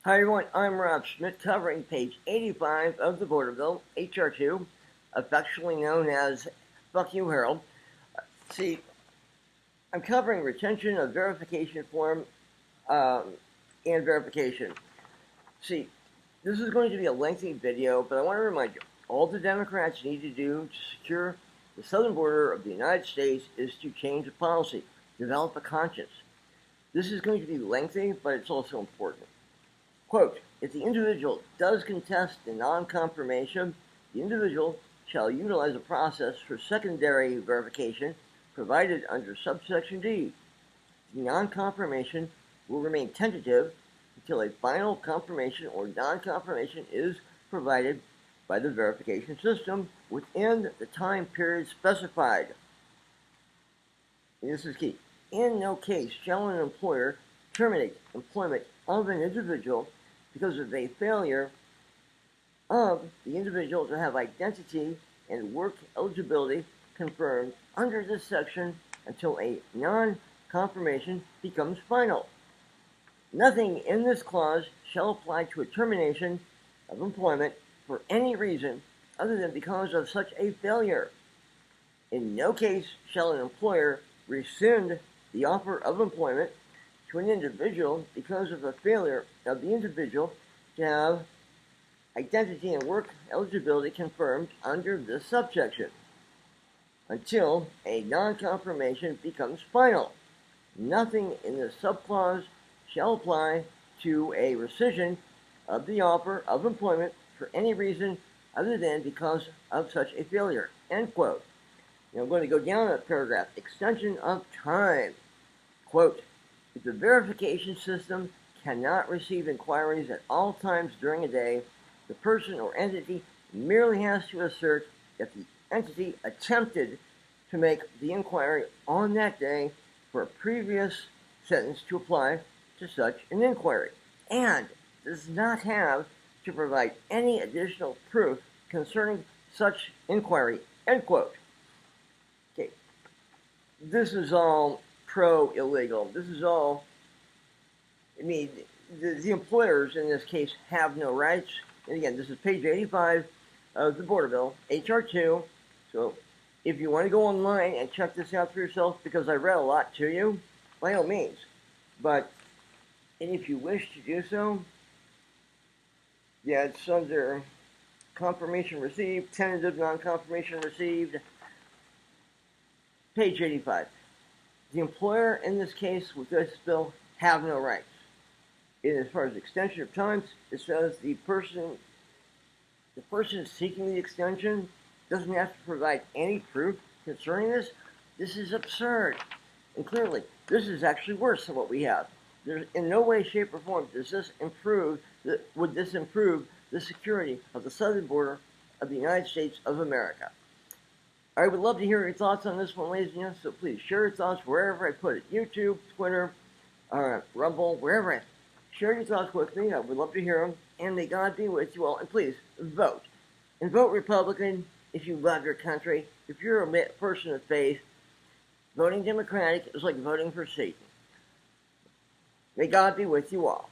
Hi everyone, I'm Rob Schmidt covering page 85 of the border bill, HR2, affectionately known as Fuck You Harold. See, I'm covering retention of verification form and verification. See, this is going to be a lengthy video, but I want to remind you, all the Democrats need to do to secure the southern border of the United States is to change the policy, develop a conscience. This is going to be lengthy, but it's also important. Quote, if the individual does contest the non-confirmation, the individual shall utilize a process for secondary verification provided under subsection D. The non-confirmation will remain tentative until a final confirmation or non-confirmation is provided by the verification system within the time period specified. And this is key. In no case shall an employer terminate employment of an individual because of a failure of the individual to have identity and work eligibility confirmed under this section until a non-confirmation becomes final. Nothing in this clause shall apply to a termination of employment for any reason other than because of such a failure. In no case shall an employer rescind the offer of employment to an individual because of a failure of the individual to have identity and work eligibility confirmed under this subsection until a non-confirmation becomes final. Nothing in this subclause shall apply to a rescission of the offer of employment for any reason other than because of such a failure. End quote. Now I'm going to go down a paragraph. Extension of time. Quote, if the verification system cannot receive inquiries at all times during a day, the person or entity merely has to assert that the entity attempted to make the inquiry on that day for a previous sentence to apply to such an inquiry, and does not have to provide any additional proof concerning such inquiry. End quote. Okay, this is all pro-illegal. This is all, the employers in this case have no rights. And again, this is page 85 of the border bill, HR2. So if you want to go online and check this out for yourself, because I read a lot to you, by all means. But, and if you wish to do so, yeah, it's under confirmation received, tentative non-confirmation received, page 85. The employer in this case with this bill have no rights. And as far as extension of times, it says the person seeking the extension doesn't have to provide any proof concerning this. This is absurd. And clearly, this is actually worse than what we have. There's in no way, shape, or form would this improve the security of the southern border of the United States of America. I would love to hear your thoughts on this one, ladies and gentlemen, so please share your thoughts wherever I put it. YouTube, Twitter, Rumble, wherever. Share your thoughts with me. I would love to hear them. And may God be with you all. And please, vote. And vote Republican if you love your country. If you're a person of faith, voting Democratic is like voting for Satan. May God be with you all.